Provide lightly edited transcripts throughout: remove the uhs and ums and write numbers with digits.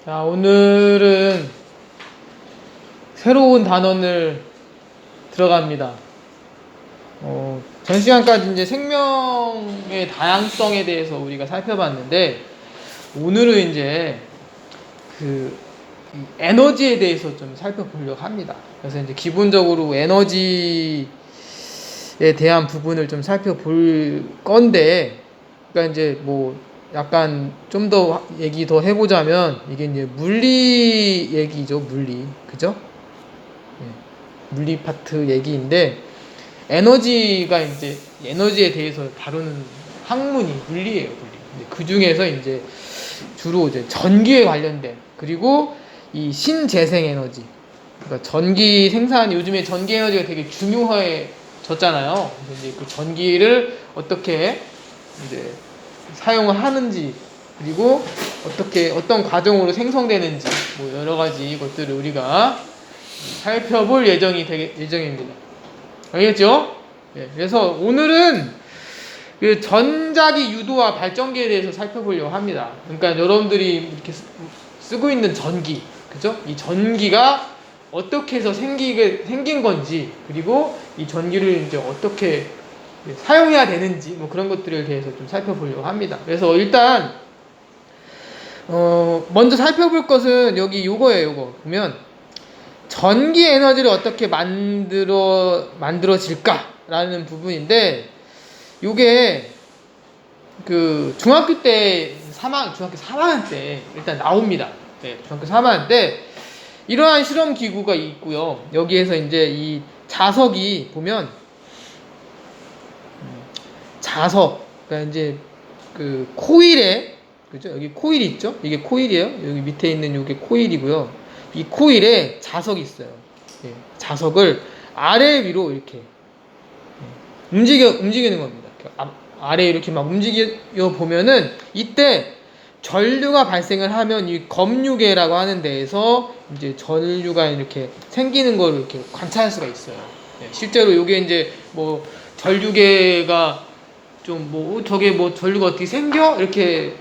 자, 오늘은 새로운 단원을 들어갑니다. 전 시간까지 이제 생명의 다양성에 대해서 우리가 살펴봤는데, 오늘은 이제 그 에너지에 대해서 좀 살펴보려고 합니다. 그래서 이제 기본적으로 에너지에 대한 부분을 좀 살펴볼 건데, 그러니까 이제 뭐 약간 좀 더 얘기 더 해보자면 이게 이제 물리 얘기죠. 물리, 그죠? 물리 파트 얘기인데, 에너지가 이제 에너지에 대해서 다루는 학문이 물리예요. 물리. 그 중에서 이제 주로 이제 전기에 관련된, 그리고 이 신재생 에너지, 그러니까 전기 생산, 요즘에 전기 에너지가 되게 중요해졌잖아요. 그래서 이제 그 전기를 어떻게 이제 사용을 하는지, 그리고 어떻게 어떤 과정으로 생성되는지, 뭐 여러 가지 것들을 우리가 살펴볼 예정입니다. 알겠죠? 네, 그래서 오늘은 그 전자기 유도와 발전기에 대해서 살펴보려고 합니다. 그러니까 여러분들이 이렇게 쓰고 있는 전기, 그죠? 이 전기가 어떻게 해서 생긴 건지, 그리고 이 전기를 이제 어떻게 사용해야 되는지, 뭐 그런 것들에 대해서 좀 살펴보려고 합니다. 그래서 일단 먼저 살펴볼 것은 여기 요거예요. 요거 보면 전기 에너지를 어떻게 만들어질까라는 부분인데, 요게 그 중학교 3학년 때 일단 나옵니다. 네, 중학교 3학년 때 이러한 실험 기구가 있고요. 여기에서 이제 이 자석이 보면 자석, 그러니까 이제 그 코일에, 그죠? 여기 코일 있죠? 이게 코일이에요. 여기 밑에 있는 이게 코일이고요. 이 코일에 자석이 있어요. 예, 자석을 아래 위로 이렇게 움직이는 겁니다. 아래 이렇게 막 움직여 보면은 이때 전류가 발생을 하면 이 검류계라고 하는 데에서 이제 전류가 이렇게 생기는 걸 이렇게 관찰할 수가 있어요. 예, 실제로 이게 이제 뭐 전류계가 좀 뭐 저게 뭐 전류가 어떻게 생겨 이렇게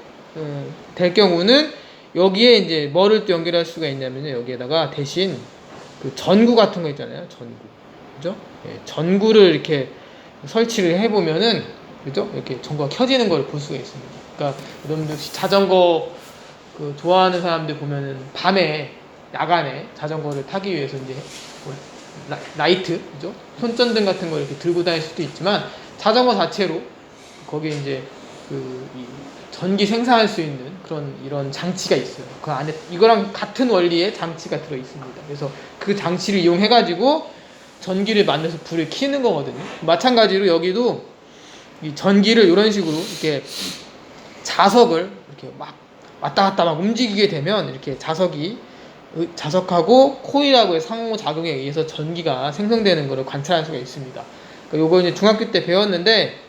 될 경우는 여기에 이제 뭐를 또 연결할 수가 있냐면요, 여기에다가 대신 그 전구 같은 거 있잖아요. 전구, 그죠? 예, 전구를 이렇게 설치를 해보면은, 그죠? 이렇게 전구가 켜지는 걸 볼 수가 있습니다. 그러니까 여러분들 자전거 그 좋아하는 사람들 보면은 밤에, 야간에 자전거를 타기 위해서 이제 뭐 라이트, 그죠? 손전등 같은 걸 이렇게 들고 다닐 수도 있지만, 자전거 자체로 거기에 이제 이 전기 생산할 수 있는 그런 이런 장치가 있어요. 그 안에 이거랑 같은 원리의 장치가 들어 있습니다. 그래서 그 장치를 이용해 가지고 전기를 만들어서 불을 켜는 거거든요. 마찬가지로 여기도 이 전기를 이런 식으로 이렇게 자석을 이렇게 막 왔다 갔다 막 움직이게 되면 이렇게 자석하고 코일하고의 상호작용에 의해서 전기가 생성되는 것을 관찰할 수가 있습니다. 그러니까 요거 이제 중학교 때 배웠는데,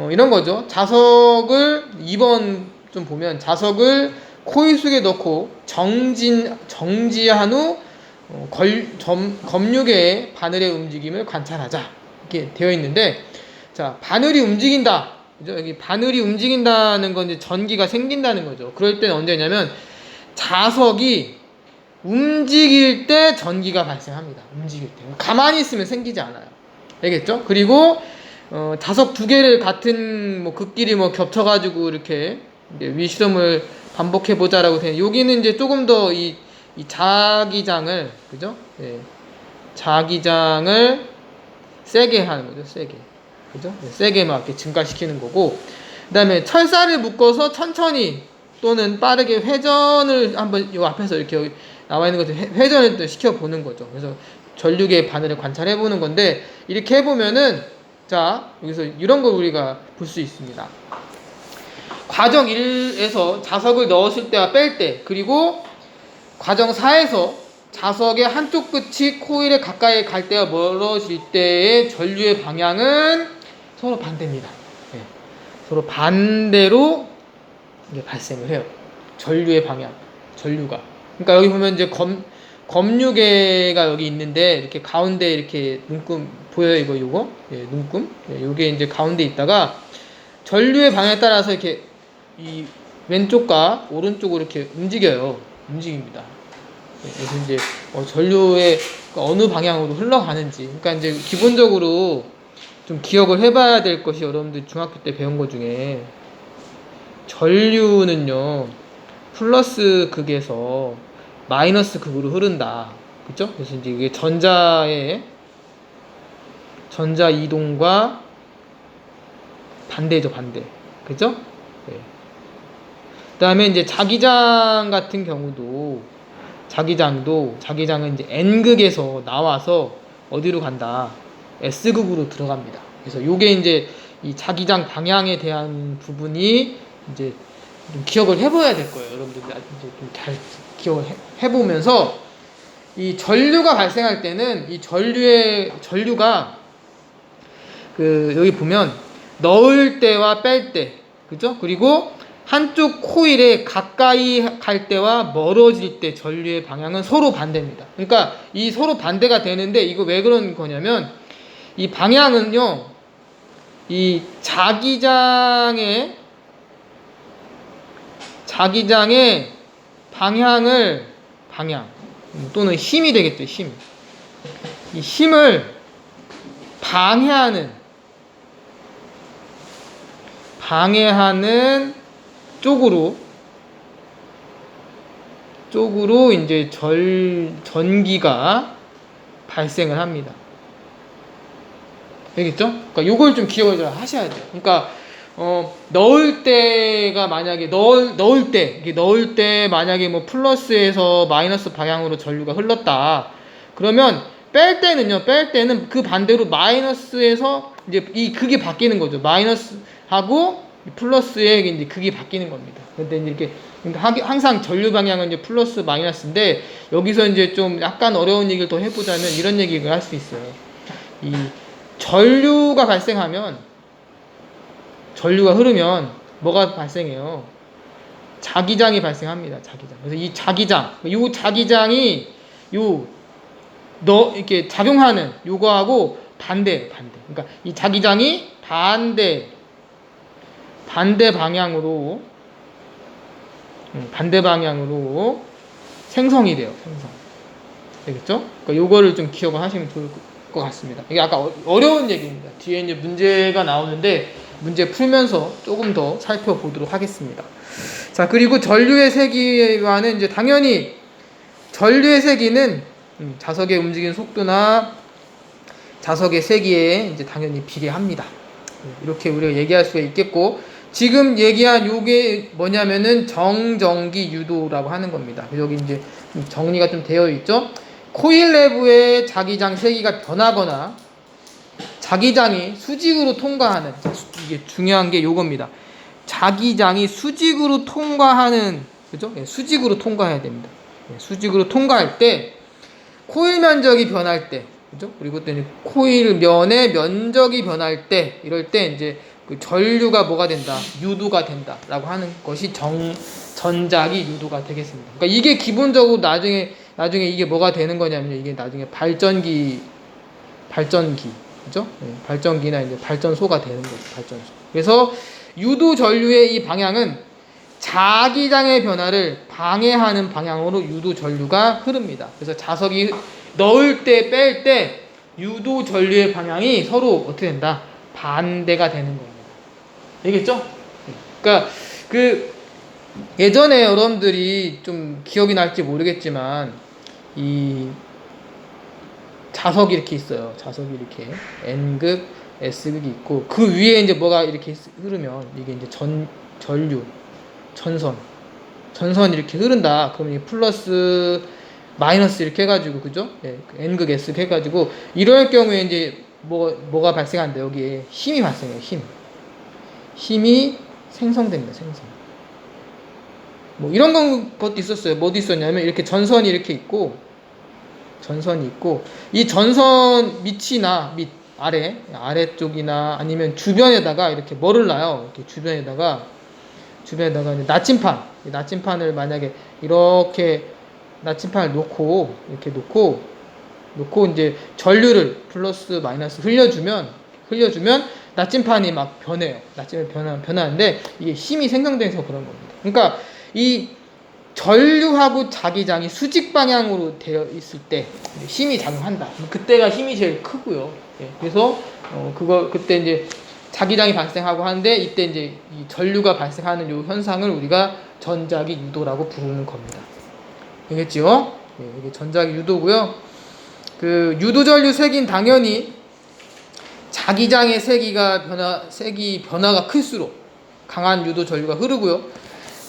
이런 거죠. 자석을 2번 좀 보면 자석을 코일 속에 넣고 정지한 후 검유계의 바늘의 움직임을 관찰하자, 이렇게 되어 있는데, 자, 바늘이 움직인다, 그죠? 여기 바늘이 움직인다는 건 이제 전기가 생긴다는 거죠. 그럴 때는 언제냐면 자석이 움직일 때 전기가 발생합니다. 움직일 때. 가만히 있으면 생기지 않아요. 알겠죠? 그리고 자석 두 개를 같은 뭐 극끼리 뭐 겹쳐가지고 이렇게 위실험을 반복해 보자라고 돼. 여기는 이제 조금 더 이 자기장을, 그죠? 예, 자기장을 세게 하는 거죠. 세게, 그죠? 예, 세게 막 이렇게 증가시키는 거고, 그다음에 철사를 묶어서 천천히 또는 빠르게 회전을 한번 요 앞에서 이렇게 나와 있는 것들 회전을 또 시켜 보는 거죠. 그래서 전류계의 바늘을 관찰해 보는 건데, 이렇게 해보면은, 자, 여기서 이런 걸 우리가 볼 수 있습니다. 과정 1에서 자석을 넣었을 때와 뺄 때, 그리고 과정 4에서 자석의 한쪽 끝이 코일에 가까이 갈 때와 멀어질 때의 전류의 방향은 서로 반대입니다. 네. 서로 반대로 이게 발생을 해요. 전류의 방향, 전류가. 그러니까 여기 보면 이제 검유계가 여기 있는데, 이렇게 가운데 이렇게 눈금 보여요? 요거? 예, 눈금. 예, 요게 이제 가운데 있다가 전류의 방향에 따라서 이렇게 이 왼쪽과 오른쪽으로 이렇게 움직여요. 움직입니다. 그래서 이제 전류의 어느 방향으로 흘러가는지, 그러니까 이제 기본적으로 좀 기억을 해봐야 될 것이, 여러분들 중학교 때 배운 것 중에 전류는요 플러스 극에서 마이너스 극으로 흐른다, 그죠? 그래서 이제 이게 전자 이동과 반대죠, 반대, 그죠? 네. 그다음에 이제 자기장 같은 경우도, 자기장은 이제 N극에서 나와서 어디로 간다? S극으로 들어갑니다. 그래서 요게 이제 이 자기장 방향에 대한 부분이 이제 좀 기억을 해봐야 될 거예요. 여러분들 이제 좀 잘 기억을 해보면서, 이 전류가 발생할 때는 이 전류가 여기 보면 넣을 때와 뺄 때, 그죠? 그리고 한쪽 코일에 가까이 갈 때와 멀어질 때 전류의 방향은 서로 반대입니다. 그러니까 이 서로 반대가 되는데, 이거 왜 그런 거냐면, 이 방향은요, 이 자기장의 방향 또는 힘이 되겠죠. 이 힘을 방해하는 쪽으로 이제 전기가 발생을 합니다. 알겠죠? 그러니까 요걸 좀 기억을 하셔야 돼요. 그러니까 넣을 때가 만약에 넣을 때 만약에 뭐 플러스에서 마이너스 방향으로 전류가 흘렀다. 그러면 뺄 때는 그 반대로 마이너스에서 이제 이 극이 바뀌는 거죠. 마이너스하고 플러스의 이제 극이 바뀌는 겁니다. 근데 이제 이렇게 항상 전류 방향은 이제 플러스 마이너스인데, 여기서 이제 좀 약간 어려운 얘기를 더 해보자면 이런 얘기를 할 수 있어요. 이 전류가 흐르면 뭐가 발생해요? 자기장이 발생합니다. 자기장. 그래서 이 자기장이 이렇게 작용하는 요거하고 반대. 그러니까 이 자기장이 반대 방향으로 생성이 돼요. 되겠죠? 그러니까 요거를 좀 기억을 하시면 좋을 것 같습니다. 이게 아까 어려운 얘기입니다. 뒤에 이제 문제가 나오는데 문제 풀면서 조금 더 살펴보도록 하겠습니다. 자, 그리고 전류의 세기와는 이제 당연히 전류의 세기는 자석의 움직이는 속도나 자석의 세기에 이제 당연히 비례합니다. 이렇게 우리가 얘기할 수가 있겠고, 지금 얘기한 요게 뭐냐면은 정전기 유도라고 하는 겁니다. 여기 이제 정리가 좀 되어 있죠. 코일 내부의 자기장 세기가 변하거나 자기장이 수직으로 통과하는, 이게 중요한 게 요겁니다. 자기장이 수직으로 통과하는, 그죠? 수직으로 통과해야 됩니다. 수직으로 통과할 때 코일 면적이 변할 때, 그죠? 그리고 또 이제 코일 면의 면적이 변할 때, 이럴 때 이제 그 전류가 뭐가 된다? 유도가 된다라고 하는 것이 전자기 유도가 되겠습니다. 그러니까 이게 기본적으로 나중에 이게 뭐가 되는 거냐면, 이게 나중에 발전기, 그죠? 발전기나 이제 발전소가 되는 거죠. 발전소. 그래서 유도 전류의 이 방향은 자기장의 변화를 방해하는 방향으로 유도 전류가 흐릅니다. 그래서 자석이 넣을 때, 뺄 때 유도 전류의 방향이 서로 어떻게 된다? 반대가 되는 겁니다. 알겠죠? 그러니까 예전에 여러분들이 좀 기억이 날지 모르겠지만, 이 자석이 이렇게 있어요. 자석이 이렇게 N극, S극이 있고, 그 위에 이제 뭐가 이렇게 흐르면 이게 이제 전류, 전선 이렇게 흐른다. 그러면 이 플러스, 마이너스 이렇게 해가지고, 그죠? N극, S극 해가지고, 이럴 경우에 이제 뭐가 발생한다. 여기에 힘이 발생해요. 힘이 생성됩니다. 뭐 이런 것도 있었어요. 뭐도 있었냐면, 이렇게 전선이 이렇게 있고, 이 전선 밑이나 아래쪽이나 아니면 주변에다가 이렇게 뭐를 놔요. 이렇게 주변에다가 이제 나침판을 만약에 이렇게 나침판을 놓고 이제 전류를 플러스 마이너스 흘려주면 나침판이 막 변해요. 나침판이 변하는데 이게 힘이 생성돼서 그런 겁니다. 그러니까 이 전류하고 자기장이 수직 방향으로 되어 있을 때 힘이 작용한다. 그때가 힘이 제일 크고요. 예, 그래서 그때 이제 자기장이 발생하고 하는데 이때 이제 이 전류가 발생하는 요 현상을 우리가 전자기 유도라고 부르는 겁니다. 알겠죠? 예, 이게 전자기 유도고요. 그 유도 전류 색인 당연히 자기장의 색이 변화가 클수록 강한 유도 전류가 흐르고요.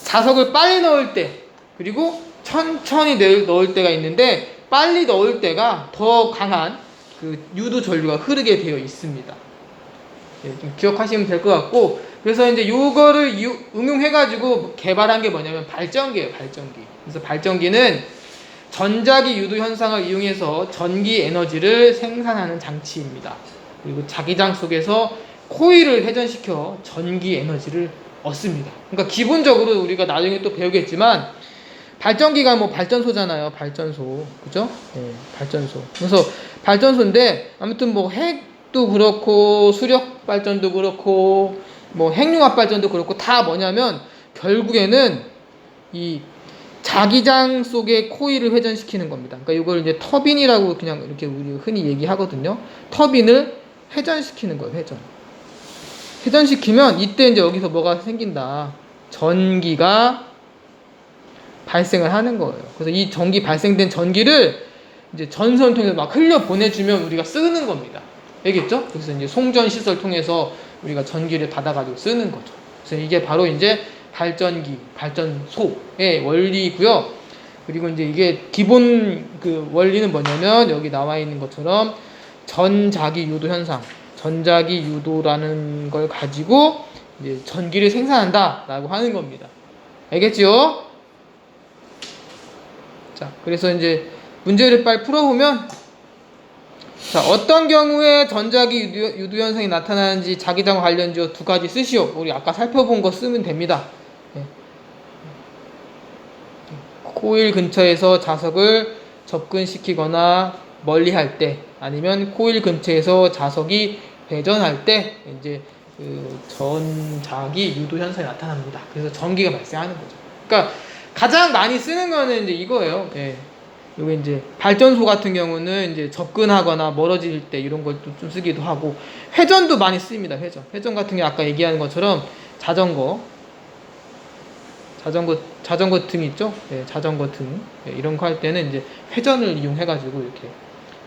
자석을 빨리 넣을 때 그리고 천천히 넣을 때가 있는데 빨리 넣을 때가 더 강한 그 유도 전류가 흐르게 되어 있습니다. 예, 좀 기억하시면 될 것 같고, 그래서 이제 요거를 응용해가지고 개발한 게 뭐냐면 발전기예요, 발전기. 그래서 발전기는 전자기 유도 현상을 이용해서 전기 에너지를 생산하는 장치입니다. 그리고 자기장 속에서 코일을 회전시켜 전기 에너지를 얻습니다. 그러니까 기본적으로 우리가 나중에 또 배우겠지만 발전기가 뭐 발전소잖아요. 발전소. 그죠? 네, 발전소. 그래서 발전소인데 아무튼 뭐 핵도 그렇고 수력 발전도 그렇고 뭐 핵융합 발전도 그렇고 다 뭐냐면 결국에는 이 자기장 속에 코일을 회전시키는 겁니다. 그러니까 이걸 이제 터빈이라고 그냥 이렇게 우리 흔히 얘기하거든요. 터빈을 회전시키는 거예요. 회전시키면 이때 이제 여기서 뭐가 생긴다. 전기가 발생을 하는 거예요. 그래서 이 발생된 전기를 이제 전선 통해서 막 흘려 보내주면 우리가 쓰는 겁니다. 알겠죠? 그래서 이제 송전 시설 통해서 우리가 전기를 받아가지고 쓰는 거죠. 그래서 이게 바로 이제 발전기, 발전소의 원리고요. 그리고 이제 이게 기본 그 원리는 뭐냐면 여기 나와 있는 것처럼 전자기 유도 현상, 전자기 유도라는 걸 가지고 이제 전기를 생산한다라고 하는 겁니다. 알겠죠? 자, 그래서 이제 문제를 빨리 풀어보면, 자, 어떤 경우에 전자기 유도 현상이 나타나는지 자기장 관련지어 두 가지 쓰시오. 우리 아까 살펴본 거 쓰면 됩니다. 네. 코일 근처에서 자석을 접근시키거나 멀리 할 때, 아니면 코일 근처에서 자석이 회전할 때 이제 그 전자기 유도 현상이 나타납니다. 그래서 전기가 발생하는 거죠. 그러니까 가장 많이 쓰는 거는 이제 이거예요. 예. 요게 이제 발전소 같은 경우는 이제 접근하거나 멀어질 때 이런 걸 좀 쓰기도 하고, 회전도 많이 쓰입니다. 회전 같은 게 아까 얘기하는 것처럼 자전거 등 있죠? 예, 자전거 등. 예, 이런 거 할 때는 이제 회전을 이용해가지고 이렇게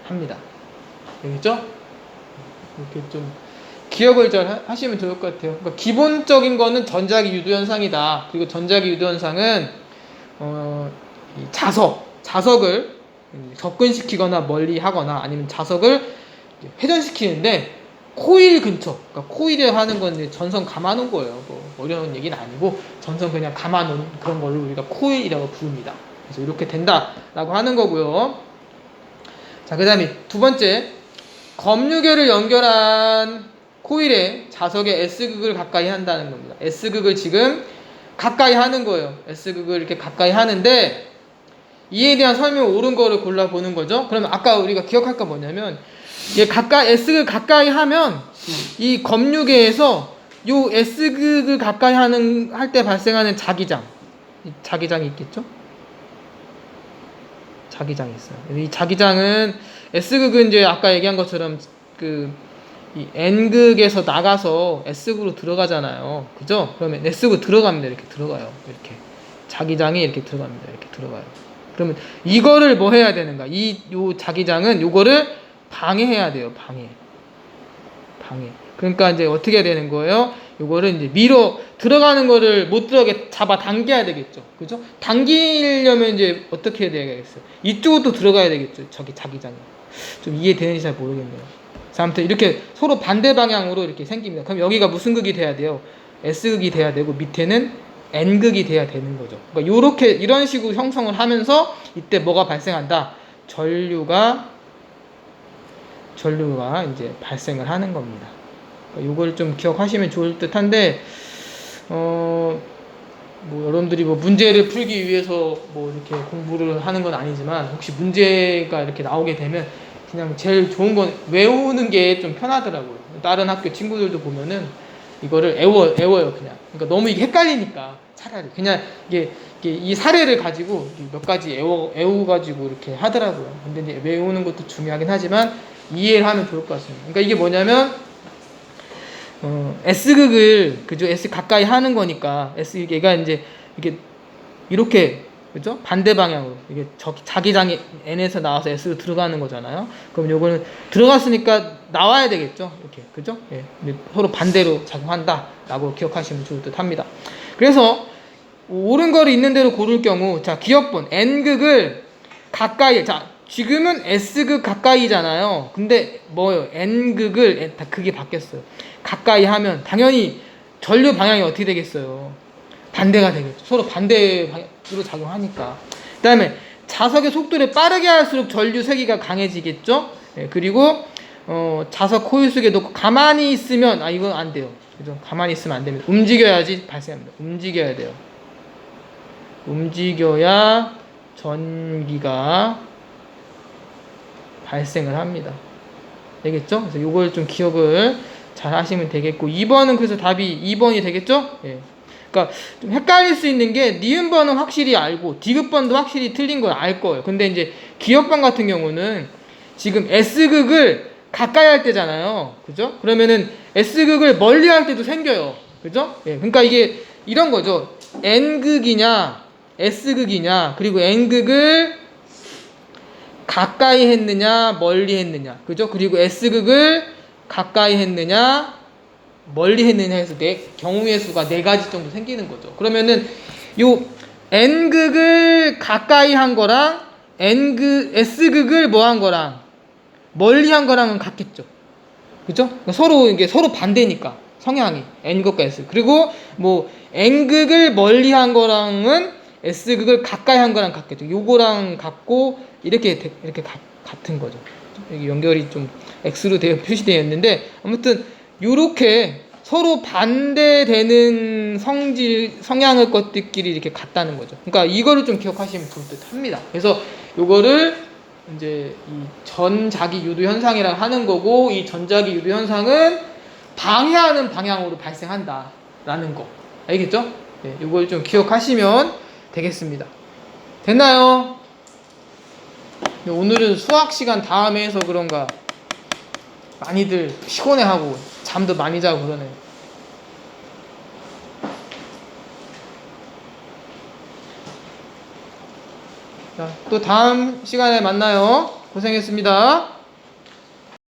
합니다. 알겠죠? 이렇게 좀 기억을 잘 하시면 좋을 것 같아요. 그러니까 기본적인 거는 전자기 유도 현상이다. 그리고 전자기 유도 현상은 이 자석을 접근시키거나 멀리 하거나 아니면 자석을 회전시키는데 코일 근처, 그러니까 코일이라고 하는 건 이제 전선 감아놓은 거예요. 뭐 어려운 얘기는 아니고 전선 그냥 감아놓은 그런 거를 우리가 코일이라고 부릅니다. 그래서 이렇게 된다라고 하는 거고요. 자, 그 다음에 두 번째, 검유계를 연결한 코일에 자석의 S극을 가까이 한다는 겁니다. S극을 지금 가까이 하는 거예요. S극을 이렇게 가까이 하는데 이에 대한 설명 옳은 거를 골라보는 거죠. 그러면 아까 우리가 기억할 거 뭐냐면 S극을 가까이 하면 이 검유계에서 요 S극을 가까이 할 때 발생하는 자기장이 있겠죠? 자기장이 있어요. 이 자기장은 S극은 이제 아까 얘기한 것처럼 이 N극에서 나가서 S극으로 들어가잖아요. 그죠? 그러면 S극으로 들어갑니다. 이렇게 들어가요. 이렇게. 자기장이 이렇게 들어갑니다. 이렇게 들어가요. 그러면 이거를 뭐 해야 되는가? 요 자기장은 요거를 방해해야 돼요. 방해. 그러니까 이제 어떻게 해야 되는 거예요? 요거를 이제 들어가는 거를 못 들어가게 잡아 당겨야 되겠죠. 그죠? 당기려면 이제 어떻게 해야 되겠어요? 이쪽으로 들어가야 되겠죠. 저기 자기장이. 좀 이해되는지 잘 모르겠네요. 자, 아무튼 이렇게 서로 반대 방향으로 이렇게 생깁니다. 그럼 여기가 무슨 극이 돼야 돼요? S극이 돼야 되고 밑에는 N극이 돼야 되는 거죠. 그러니까 이런 식으로 형성을 하면서 이때 뭐가 발생한다? 전류가 이제 발생을 하는 겁니다. 그러니까 이걸 좀 기억하시면 좋을 듯한데, 뭐 여러분들이 뭐 문제를 풀기 위해서 뭐 이렇게 공부를 하는 건 아니지만 혹시 문제가 이렇게 나오게 되면 그냥 제일 좋은 건 외우는 게 좀 편하더라고요. 다른 학교 친구들도 보면은 이거를 애워요 그냥. 그러니까 너무 이게 헷갈리니까 차라리 그냥 이게 이 사례를 가지고 몇 가지 애워가지고 이렇게 하더라고요. 근데 이제 외우는 것도 중요하긴 하지만 이해를 하면 좋을 것 같습니다. 그러니까 이게 뭐냐면 S극을 그죠? S 가까이 하는 거니까 S 얘가 이제 이렇게 그죠? 반대 방향으로 이게 자기장이 N에서 나와서 S로 들어가는 거잖아요. 그럼 요거는 들어갔으니까 나와야 되겠죠? 이렇게 그죠? 예. 서로 반대로 작용한다라고 기억하시면 좋을 듯합니다. 그래서 옳은 거리 있는 대로 고를 경우 자 기억본 N극을 가까이 자 지금은 S극 가까이잖아요. 근데 뭐예요? N극을 다 극이 바뀌었어요. 가까이 하면 당연히 전류 방향이 어떻게 되겠어요? 반대가 되겠죠. 서로 반대 방향으로 작용하니까. 그 다음에 자석의 속도를 빠르게 할수록 전류 세기가 강해지겠죠. 예, 그리고 자석 코일 속에 놓고 가만히 있으면 이건 안 돼요. 그죠? 가만히 있으면 안 됩니다. 움직여야지 발생합니다. 움직여야 돼요. 움직여야 전기가 발생을 합니다. 되겠죠? 그래서 이걸 좀 기억을 잘 하시면 되겠고 2번은 그래서 답이 2번이 되겠죠? 예. 그러니까 좀 헷갈릴 수 있는 게 니은번은 확실히 알고 디귿번도 확실히 틀린 걸 알 거예요. 근데 이제 기억번 같은 경우는 지금 S극을 가까이 할 때잖아요. 그죠? 그러면은 S극을 멀리 할 때도 생겨요. 그죠? 예. 그러니까 이게 이런 거죠. N극이냐 S극이냐 그리고 N극을 가까이 했느냐 멀리 했느냐 그죠? 그리고 S극을 가까이 했느냐 멀리 했느냐 해서 경우의 수가 4가지 정도 생기는 거죠. 그러면은 요 N극을 가까이 한 거랑 S극을 뭐 한 거랑 멀리 한 거랑은 같겠죠. 그죠? 그러니까 서로 반대니까 성향이 N극과 S. 그리고 뭐 N극을 멀리 한 거랑은 S극을 가까이 한 거랑 같겠죠. 요거랑 같고 이렇게 같은 거죠. 여기 연결이 좀 X로 표시되어 있는데 아무튼 요렇게 서로 반대되는 성향의 것들끼리 이렇게 같다는 거죠. 그러니까 이거를 좀 기억하시면 좋을 듯 합니다. 그래서 요거를 이제 이 전자기 유도 현상이라고 하는 거고 이 전자기 유도 현상은 방해하는 방향으로 발생한다라는 거. 알겠죠? 네, 요걸 좀 기억하시면 되겠습니다. 됐나요? 오늘은 수학 시간 다음에 해서 그런가 많이들 피곤해하고 잠도 많이 자고 그러네. 자, 또 다음 시간에 만나요. 고생했습니다.